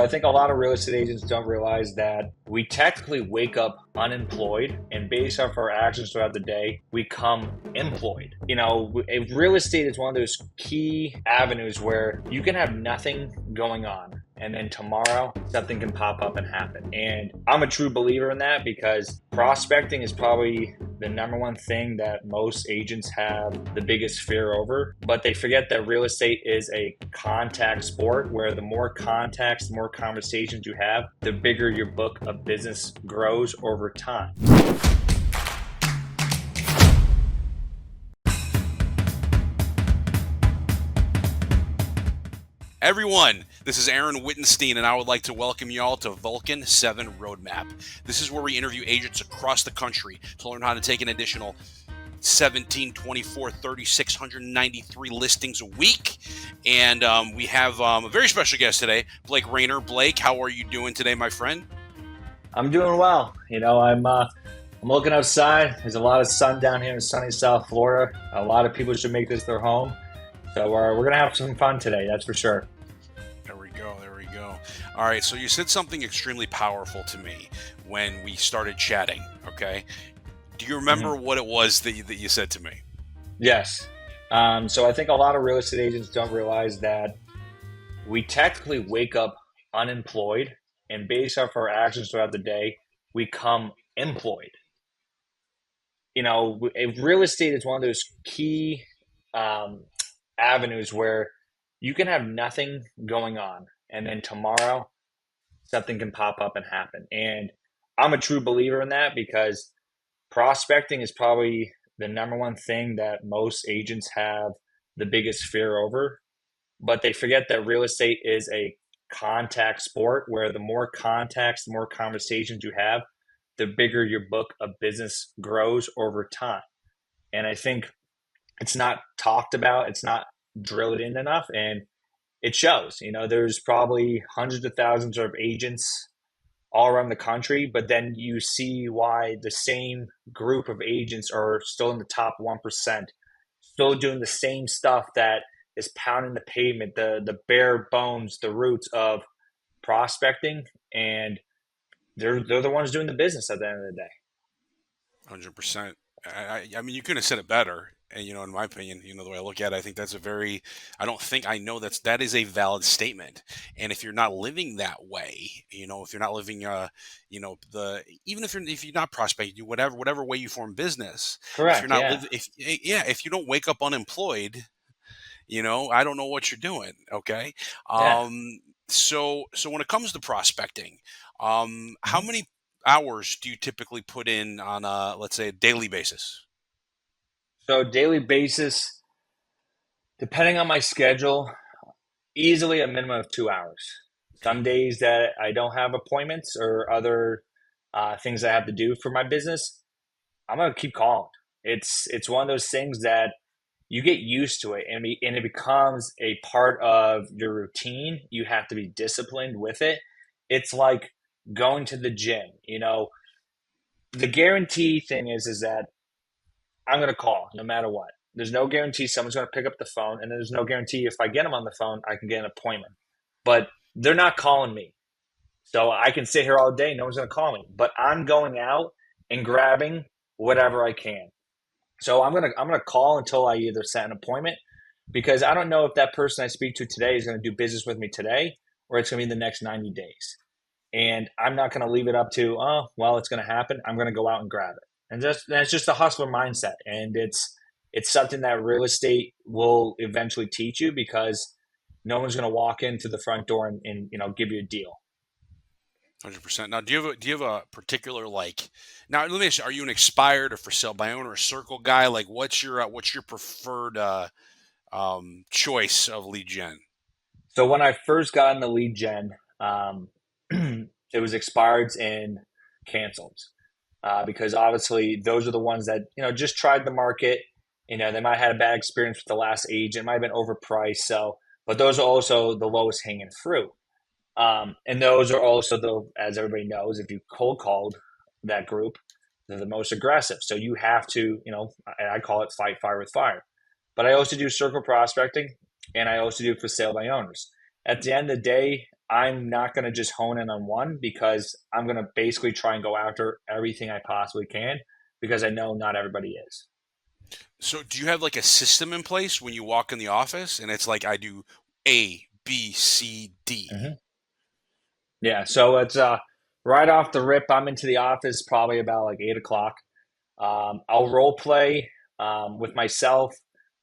I think a lot of real estate agents don't realize that we technically wake up unemployed, and based off our actions throughout the day, we come employed. Real estate is one of those key avenues where you can have nothing going on, and then tomorrow something can pop up and happen. And I'm a true believer in that because prospecting is probably the number one thing that most agents have the biggest fear over. But they forget that real estate is a contact sport where the more contacts, the more conversations you have, the bigger your book of business grows over time. Everyone, this is Aaron Wittenstein, and I would like to welcome you all to Vulcan7 Roadmap. This is where we interview agents across the country to learn how to take an additional 17, 24, 3,693 listings a week. And we have a very special guest today, Blake Rayner. Blake, how are you doing today, my friend? I'm doing well. I'm looking outside. There's a lot of sun down here in sunny South Florida. A lot of people should make this their home. So we're going to have some fun today, that's for sure. There we go. All right, so you said something extremely powerful to me when we started chatting, okay? Do you remember what it was that you said to me? Yes. So I think a lot of real estate agents don't realize that we technically wake up unemployed, and based off our actions throughout the day, we come employed. Real estate is one of those key avenues where you can have nothing going on, and then tomorrow something can pop up and happen. And I'm a true believer in that because prospecting is probably the number one thing that most agents have the biggest fear over. But they forget that real estate is a contact sport where the more contacts, the more conversations you have, the bigger your book of business grows over time. And I think it's not talked about, it's not drilled in enough, and it shows. There's probably hundreds of thousands of agents all around the country, but then you see why the same group of agents are still in the top 1%, still doing the same stuff that is pounding the pavement, the bare bones, the roots of prospecting, and they're the ones doing the business at the end of the day. 100%. I mean, you couldn't have said it better. And, in my opinion, the way I look at it, I think I know that is a valid statement. And if you're not living that way, if you're not living, if you're not prospecting, you whatever way you form business, Correct. if you're not if you don't wake up unemployed, I don't know what you're doing. Okay. Yeah. So when it comes to prospecting, how many hours do you typically put in on let's say a daily basis? So daily basis, depending on my schedule, easily a minimum of 2 hours. Some days that I don't have appointments or other things I have to do for my business, I'm gonna keep calling. It's one of those things that you get used to it, and it becomes a part of your routine. You have to be disciplined with it. It's like going to the gym. The guarantee thing is that I'm going to call no matter what. There's no guarantee someone's going to pick up the phone, and there's no guarantee if I get them on the phone, I can get an appointment. But they're not calling me. So I can sit here all day, no one's going to call me. But I'm going out and grabbing whatever I can. So I'm gonna call until I either set an appointment, because I don't know if that person I speak to today is going to do business with me today, or it's going to be the next 90 days. And I'm not going to leave it up to, oh, well, it's going to happen. I'm going to go out and grab it. And that's just a hustler mindset. And it's something that real estate will eventually teach you, because no one's going to walk into the front door and give you a deal. 100%. Now, do you have a particular now let me ask you, are you an expired or for sale by owner, a circle guy? Like what's your preferred choice of lead gen? So when I first got in the lead gen, it was expireds and canceled. Because obviously those are the ones that, just tried the market. They might have had a bad experience with the last agent, might have been overpriced. But those are also the lowest hanging fruit. And those are also as everybody knows, if you cold called that group, they're the most aggressive. So you have to, I call it fight fire with fire. But I also do circle prospecting, and I also do for sale by owners. At the end of the day, I'm not going to just hone in on one because I'm going to basically try and go after everything I possibly can because I know not everybody is. So do you have like a system in place when you walk in the office and it's like I do A, B, C, D? Hmm. Yeah, so it's right off the rip. I'm into the office probably about like 8 o'clock. I'll role play with myself.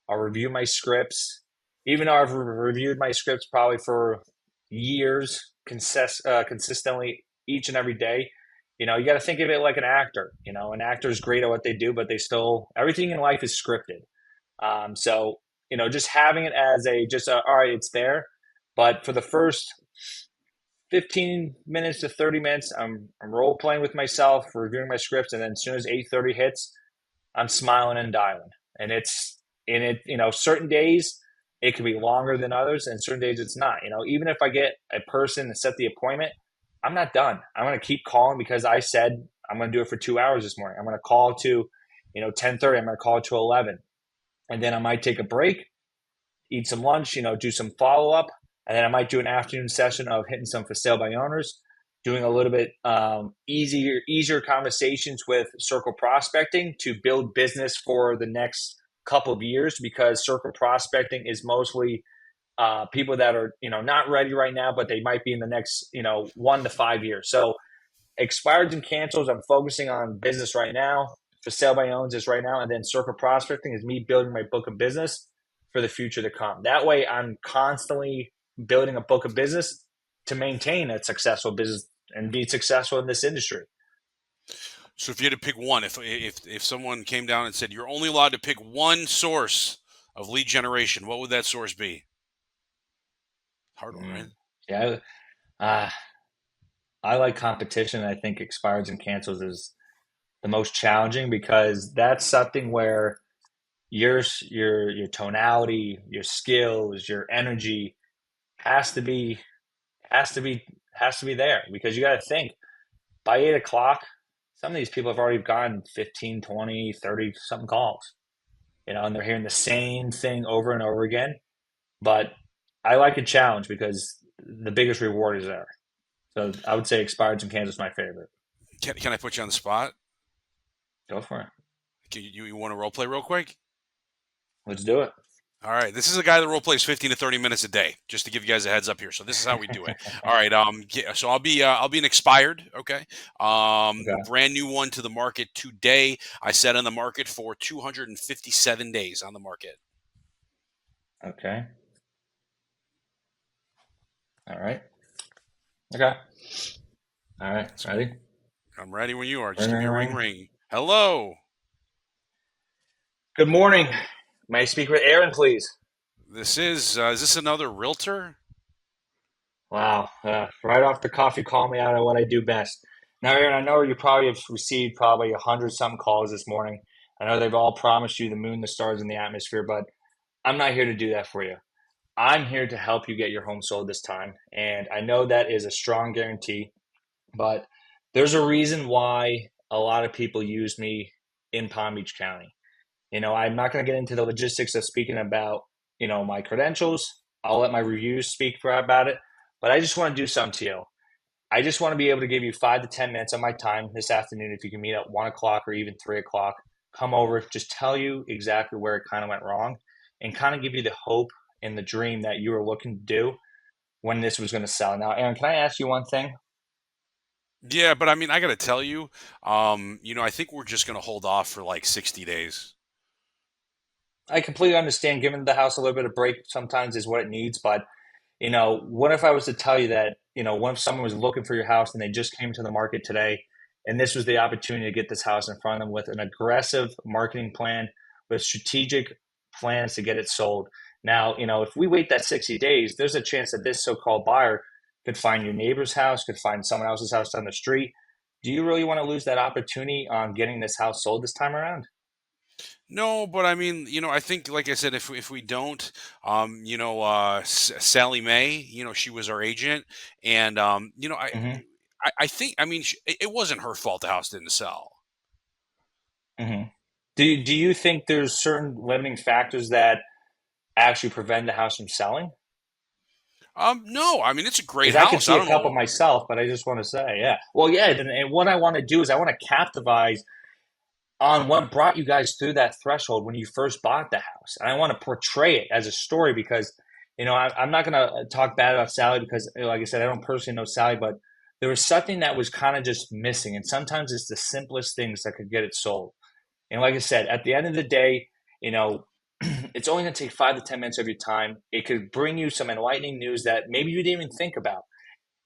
I'll review my scripts. Even though I've reviewed my scripts probably for years, consistently each and every day, you got to think of it like an actor. An actor is great at what they do, but they still, everything in life is scripted. So, just having it as all right, it's there. But for the first 15 minutes to 30 minutes, I'm role playing with myself, reviewing my scripts. And then as soon as 8:30 hits, I'm smiling and dialing. And it's in it, certain days it can be longer than others, and certain days it's not. Even if I get a person to set the appointment, I'm not done. I'm going to keep calling because I said I'm going to do it for 2 hours this morning. I'm going to call to, 10:30. I'm going to call to 11, and then I might take a break, eat some lunch, do some follow up, and then I might do an afternoon session of hitting some for sale by owners, doing a little bit easier conversations with circle prospecting to build business for the next couple of years because circle prospecting is mostly people that are not ready right now, but they might be in the next 1 to 5 years. So expireds and cancels, I'm focusing on business right now. For sale by owns is right now, and then circle prospecting is me building my book of business for the future to come. That way, I'm constantly building a book of business to maintain a successful business and be successful in this industry. So if you had to pick one, if someone came down and said you're only allowed to pick one source of lead generation, what would that source be? Hard one, right? Yeah, uh, I like competition. I think expireds and cancels is the most challenging because that's something where your tonality, your skills, your energy has to be has to be has to be there because you got to think by 8 o'clock, some of these people have already gotten 15, 20, 30 something calls, and they're hearing the same thing over and over again. But I like a challenge because the biggest reward is there. So I would say expireds in Kansas is my favorite. Can I put you on the spot? Go for it. You want to role play real quick? Let's do it. All right, this is a guy that role plays 15 to 30 minutes a day, just to give you guys a heads up here. So this is how we do it. All right, yeah, so I'll be an expired, okay? Okay. Brand new one to the market today. I set on the market for 257 days on the market. Okay. All right. Okay. All right. So Ready? I'm ready when you are. Just Ring, give me ring, a ring ring. ring. Hello. Good morning. May I speak with Aaron, please? Is this another realtor? Wow. Right off the cuff, you call me out on what I do best. Now, Aaron, I know you probably have received probably 100 some calls this morning. I know they've all promised you the moon, the stars, and the atmosphere, but I'm not here to do that for you. I'm here to help you get your home sold this time. And I know that is a strong guarantee, but there's a reason why a lot of people use me in Palm Beach County. I'm not going to get into the logistics of speaking about, my credentials. I'll let my reviews speak for about it, but I just want to do something to you. I just want to be able to give you 5 to 10 minutes of my time this afternoon. If you can meet at 1 o'clock or even 3 o'clock, come over, just tell you exactly where it kind of went wrong and kind of give you the hope and the dream that you were looking to do when this was going to sell. Now, Aaron, can I ask you one thing? Yeah, but I mean, I got to tell you, I think we're just going to hold off for like 60 days. I completely understand giving the house a little bit of break sometimes is what it needs, but what if I was to tell you that, what if someone was looking for your house and they just came to the market today and this was the opportunity to get this house in front of them with an aggressive marketing plan, with strategic plans to get it sold. Now, if we wait that 60 days, there's a chance that this so-called buyer could find your neighbor's house, could find someone else's house down the street. Do you really want to lose that opportunity on getting this house sold this time around? No, but I mean, I think, like I said, if we don't, Sally Mae, she was our agent, and Hmm. I think, I mean, it wasn't her fault the house didn't sell. Hmm. Do you think there's certain limiting factors that actually prevent the house from selling? No, I mean it's a great Because I can house. see I a don't couple know. myself, but I just want to say, yeah. Well, yeah, and what I want to do is I want to capitalize on what brought you guys through that threshold when you first bought the house. And I want to portray it as a story because, I'm not going to talk bad about Sally because, like I said, I don't personally know Sally, but there was something that was kind of just missing. And sometimes it's the simplest things that could get it sold. And like I said, at the end of the day, you know, it's only going to take 5 to 10 minutes of your time. It could bring you some enlightening news that maybe you didn't even think about.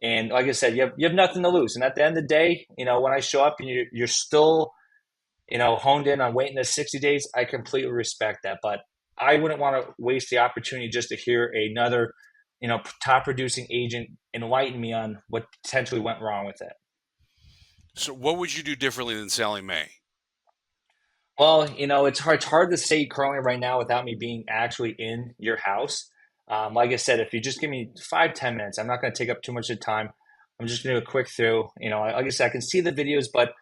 And like I said, you have nothing to lose. And at the end of the day, when I show up and you're still honed in on waiting the 60 days, I completely respect that. But I wouldn't want to waste the opportunity just to hear another, top producing agent enlighten me on what potentially went wrong with it. So what would you do differently than Sally Mae? Well, it's hard to say currently right now without me being actually in your house. Like I said, if you just give me 5, 10 minutes, I'm not going to take up too much of the time. I'm just going to do a quick through. Like I said, I can see the videos, but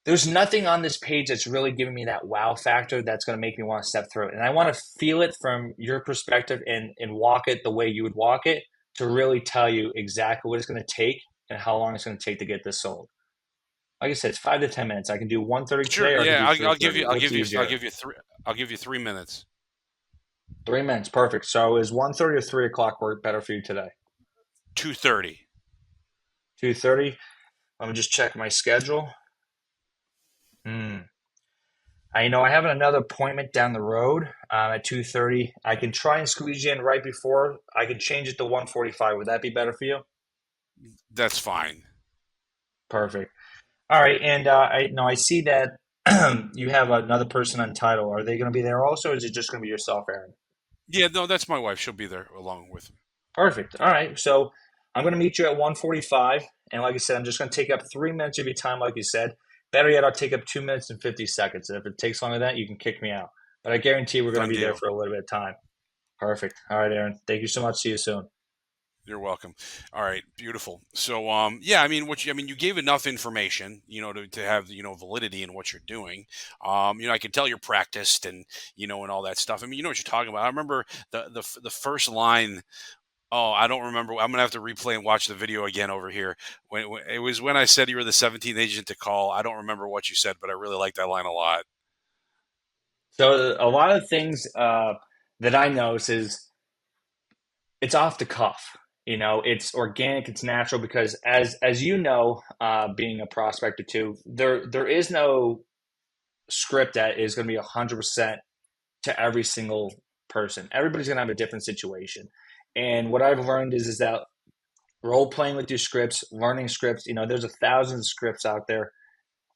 there's nothing on this page that's really giving me that wow factor that's going to make me want to step through it. And I want to feel it from your perspective and walk it the way you would walk it to really tell you exactly what it's going to take and how long it's going to take to get this sold. Like I said, it's 5 to 10 minutes. I can do 1:30 Sure. today or I can Yeah, do I'll three give you. thirty. I'll What's give you. I'll easier? give you three. I'll give you 3 minutes. 3 minutes, perfect. So is 1:30 or 3 o'clock work better for you today? 2:30. 2:30. Let me just check my schedule. Hmm. I have another appointment down the road at 2:30. I can try and squeeze you in right before. I can change it to 1:45. Would that be better for you? That's fine. Perfect. All right. And I see that you have another person on title. Are they going to be there also, or is it just going to be yourself, Aaron? Yeah, no, that's my wife. She'll be there along with me. Perfect. All right. So I'm going to meet you at 1:45. And like I said, I'm just going to take up 3 minutes of your time, like you said. Better yet, I'll take up 2 minutes and 50 seconds. And if it takes longer than that, you can kick me out. But I guarantee we're going to Done be there deal. for a little bit of time. Perfect. All right, Aaron. Thank you so much. See you soon. You're welcome. All right, beautiful. So, yeah, I mean, you gave enough information, to have, validity in what you're doing. I can tell you're practiced and, and all that stuff. I mean, you know what you're talking about. I remember the first line. Oh, I don't remember. I'm gonna have to replay and watch the video again over here. When it was when I said you were the 17th agent to call. I don't remember what you said, but I really like that line a lot. So a lot of things that I notice is it's off the cuff. It's organic, it's natural because as you know, being a prospector too, there is no script that is going to be 100% to every single person. Everybody's going to have a different situation. And what I've learned is that role playing with your scripts, learning scripts, there's 1,000 scripts out there.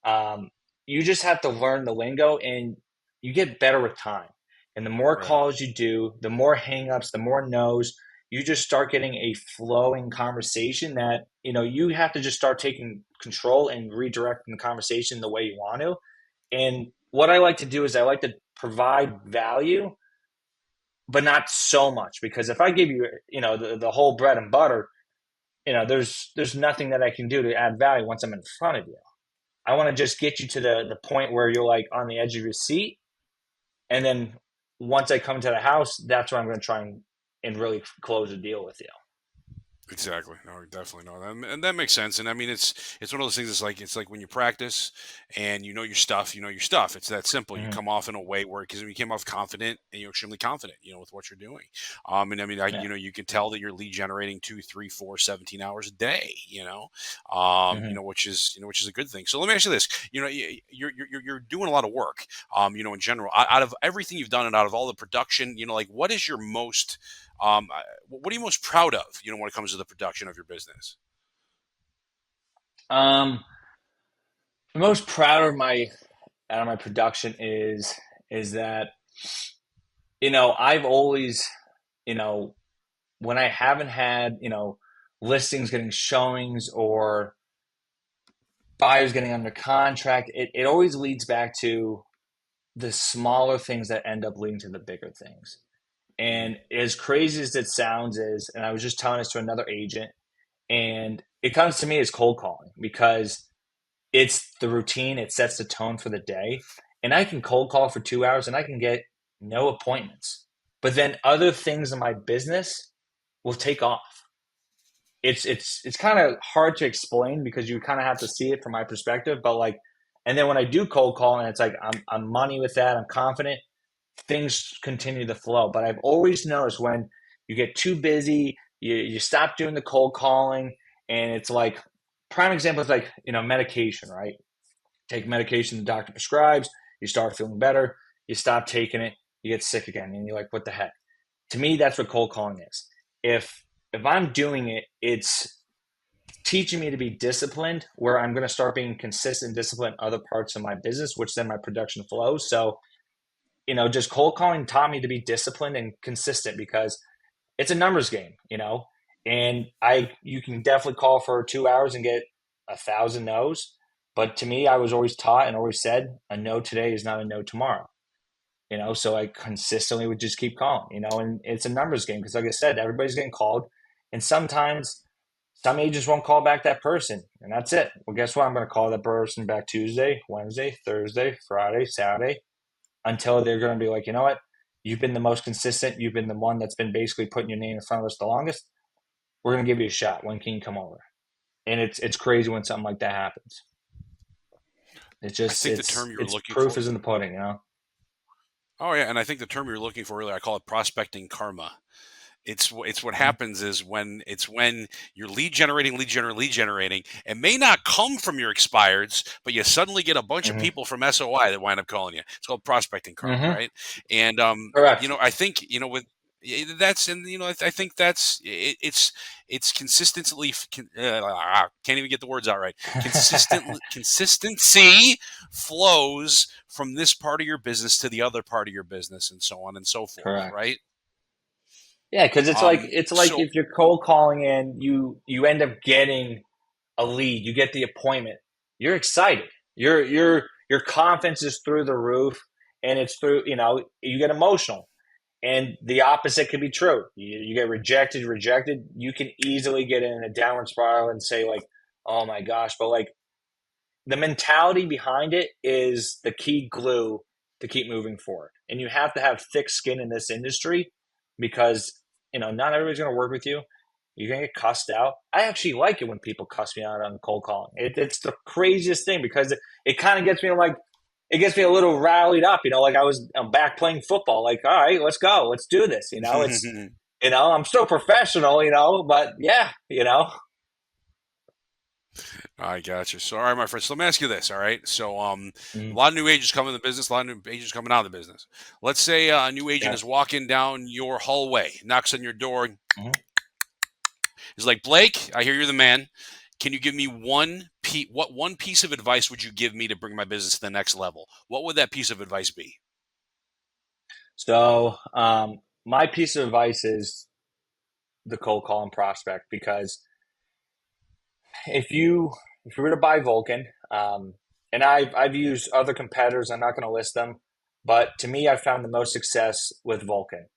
Um, you just have to learn the lingo and you get better with time. And the more Right. calls you do, the more hangups, the more no's, you just start getting a flowing conversation that, you have to just start taking control and redirecting the conversation the way you want to. And what I like to do is I like to provide value, but not so much because if I give you, the whole bread and butter, there's nothing that I can do to add value once I'm in front of you. I want to just get you to the point where you're like on the edge of your seat. And then once I come to the house, that's where I'm going to try and really close the deal with you. Exactly. No, definitely no, and that makes sense. And I mean, it's one of those things. It's like when you practice and you know your stuff. You know your stuff. It's that simple. You Mm-hmm. come off in a way where because you came off confident and you're extremely confident. With what you're doing. And I mean, Yeah. you can tell that you're lead generating 2, 3, 4, 17 hours a day. Mm-hmm. Which is a good thing. So let me ask you this. You're doing a lot of work. In general, out of everything you've done and out of all the production, like what is your most what are you most proud of, when it comes to the production of your business? Um, the most proud of my out of my production is that I've always you know when I haven't had listings getting showings or buyers getting under contract, it always leads back to the smaller things that end up leading to the bigger things. Mm, And as crazy as it sounds is, and I was just telling this to another agent, and it comes to me as cold calling because it's the routine, it sets the tone for the day. And I can cold call for 2 hours and I can get no appointments. But then other things in my business will take off. It's kind of hard to explain because you kind of have to see it from my perspective. But like, and then when I do cold call and it's like I'm money with that, I'm confident, things continue to flow. But I've always noticed when you get too busy, you stop doing the cold calling, and it's like prime example is like medication, right? Take medication the doctor prescribes, you start feeling better, you stop taking it, you get sick again, and you're like, what the heck? To me, that's what cold calling is. If I'm doing it, it's teaching me to be disciplined, where I'm going to start being consistent and disciplined in other parts of my business, which then my production flows. So, just cold calling taught me to be disciplined and consistent because it's a numbers game, and you can definitely call for 2 hours and get 1,000 no's. But to me, I was always taught and always said a no today is not a no tomorrow. So I consistently would just keep calling, and it's a numbers game because, like I said, everybody's getting called, and sometimes some agents won't call back that person, and that's it. Well, guess what? I'm going to call that person back Tuesday, Wednesday, Thursday, Friday, Saturday, until they're going to be like, you know what? You've been the most consistent. You've been the one that's been basically putting your name in front of us the longest. We're going to give you a shot. When can you come over? And it's crazy when something like that happens. It's I just think the term you're it's looking proof for. is in the pudding, Oh yeah, and I think the term you're looking for really, I call it prospecting karma. It's what happens is when you're lead generating. It may not come from your expireds, but you suddenly get a bunch of Mm-hmm. people from SOI that wind up calling you. It's called prospecting karma, Mm-hmm. right? And Correct. I think with that's and I think that's it's consistently can't even get the words out right. Consistency flows from this part of your business to the other part of your business, and so on and so forth, Correct. right? Yeah, because it's like So if you're cold calling and you end up getting a lead, you get the appointment, you're excited. Your confidence is through the roof, and it's through you get emotional. And the opposite could be true. You get rejected. You can easily get in a downward spiral and say like, "Oh my gosh!" But like the mentality behind it is the key glue to keep moving forward. And you have to have thick skin in this industry because not everybody's going to work with you. You're going to get cussed out. I actually like it when people cuss me out on cold calling. It's the craziest thing because it kind of gets me like it gets me a little rallied up. Like I'm back playing football. Like, all right, let's go, let's do this. It's I'm still professional. But yeah. I got you. So, all right, my friends. So let me ask you this. All right. So, a Mm, lot of new agents coming in the business. A lot of new agents coming out of the business. Let's say a new agent yeah. is walking down your hallway, knocks on your door. Mhm. He's like, Blake, I hear you're the man. Can you give me what one piece of advice would you give me to bring my business to the next level? What would that piece of advice be? So, my piece of advice is the cold call and prospect because if you were to buy Vulcan, and I've used other competitors, I'm not going to list them, but to me, I found the most success with Vulcan.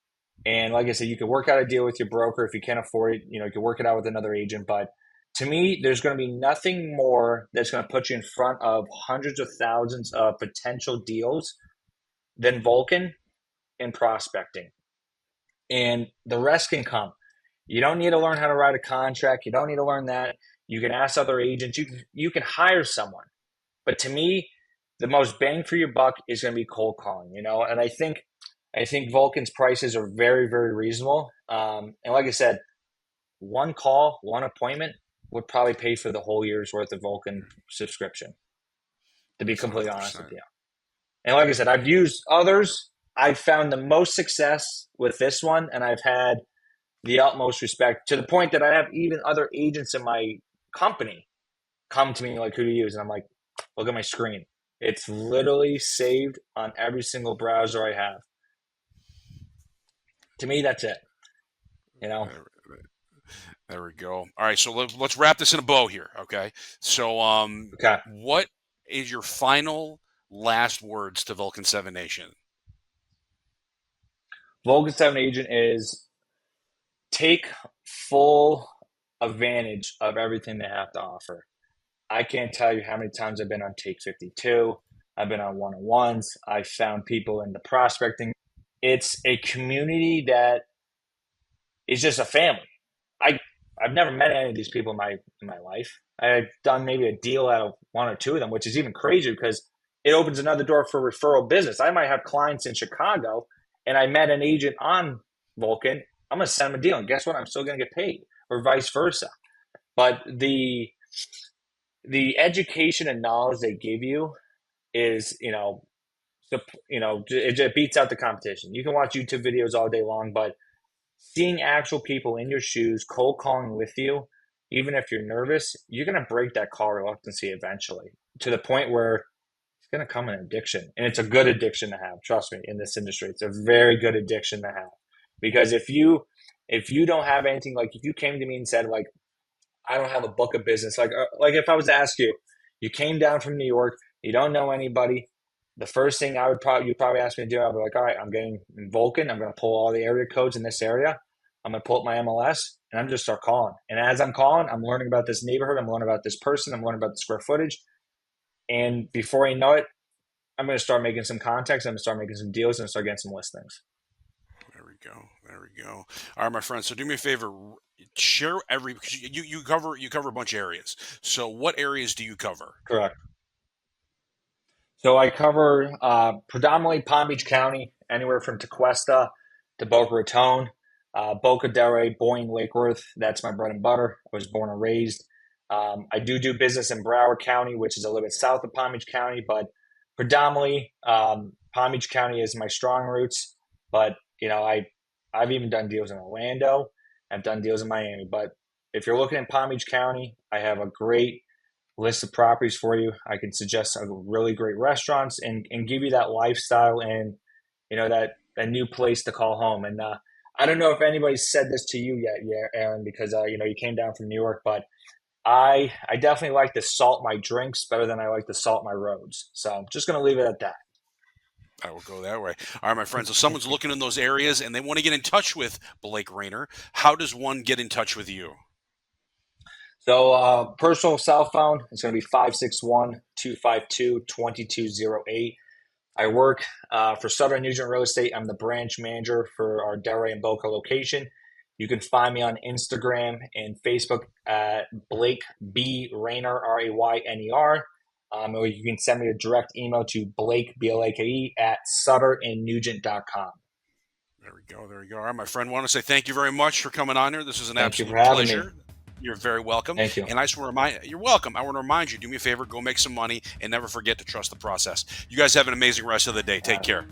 And like I said, you can work out a deal with your broker if you can't afford it. You can work it out with another agent. But to me, there's going to be nothing more that's going to put you in front of hundreds of thousands of potential deals than Vulcan in prospecting. And the rest can come. You don't need to learn how to write a contract. You don't need to learn that. You can ask other agents. You can hire someone. But to me, the most bang for your buck is going to be cold calling. And I think Vulcan's prices are very very reasonable. And like I said, one call, one appointment would probably pay for the whole year's worth of Vulcan subscription. To be That's completely honest with 100%. you. And like I said, I've used others. I've found the most success with this one, and I've had the utmost respect to the point that I have even other agents in my company come to me like, who do you use? And I'm like, look at my screen. It's literally saved on every single browser I have. To me, that's it. You know? There, there we go. All right, so let's wrap this in a bow here, okay? So, Okay. what is your final last words to Vulcan 7 Nation? Vulcan 7 agent is take full advantage of everything they have to offer. I can't tell you how many times I've been on Take 52. I've been on one-on-ones. I've found people in the prospecting. It's a community that is just a family. I I've never met any of these people in my life. I've done maybe a deal out of one or two of them, which is even crazier because it opens another door for referral business. I might have clients in Chicago, and I met an agent on Vulcan. I'm going to send them a deal, and guess what? I'm still going to get paid, or vice versa. But the education and knowledge they give you is, it beats out the competition. You can watch YouTube videos all day long, but seeing actual people in your shoes, cold calling with you, even if you're nervous, you're going to break that call reluctancy eventually to the point where it's going to come an addiction. And it's a good addiction to have. Trust me, in this industry, it's a very good addiction to have. Because if you don't have anything, like if you came to me and said, like, I don't have a book of business. Like if I was to ask you, you came down from New York, you don't know anybody. The first thing you'd probably ask me to do, I'd be like, all right, I'm getting in Vulcan. I'm going to pull all the area codes in this area. I'm going to pull up my MLS and I'm just start calling. And as I'm calling, I'm learning about this neighborhood. I'm learning about this person. I'm learning about the square footage. And before you know it, I'm going to start making some contacts. I'm going to start making some deals and start getting some listings. There we go. There we go. All right, my friend. So do me a favor. Share because you cover a bunch of areas. So what areas do you cover? Correct. So I cover predominantly Palm Beach County, anywhere from Tequesta to Boca Raton, Boca del Rey, Boyne, Lake Worth. That's my bread and butter. I was born and raised. I do business in Broward County, which is a little bit south of Palm Beach County, but predominantly Palm Beach County is my strong roots. But I've even done deals in Orlando. I've done deals in Miami. But if you're looking at Palm Beach County, I have a great list of properties for you. I can suggest a really great restaurants and give you that lifestyle and that new place to call home. And I don't know if anybody's said this to you yet, Aaron, because you came down from New York, but I definitely like to salt my drinks better than I like to salt my roads. So I'm just gonna leave it at that. I will go that way. All right, my friends. So someone's looking in those areas and they want to get in touch with Blake Rayner. How does one get in touch with you? So personal cell phone is going to be 561-252-2208. I work for Southern Nugent Real Estate. I'm the branch manager for our Delray and Boca location. You can find me on Instagram and Facebook at Blake B. Rayner, Rayner. Or you can send me a direct email to Blake, Blake, at sutterandnugent.com. There we go. There we go. All right, my friend. Want to say thank you very much for coming on here. This was an Thank you for absolute having me. pleasure. You're very welcome. Thank you. And I just want to you're welcome. I want to remind you, do me a favor, go make some money and never forget to trust the process. You guys have an amazing rest of the day. Take care.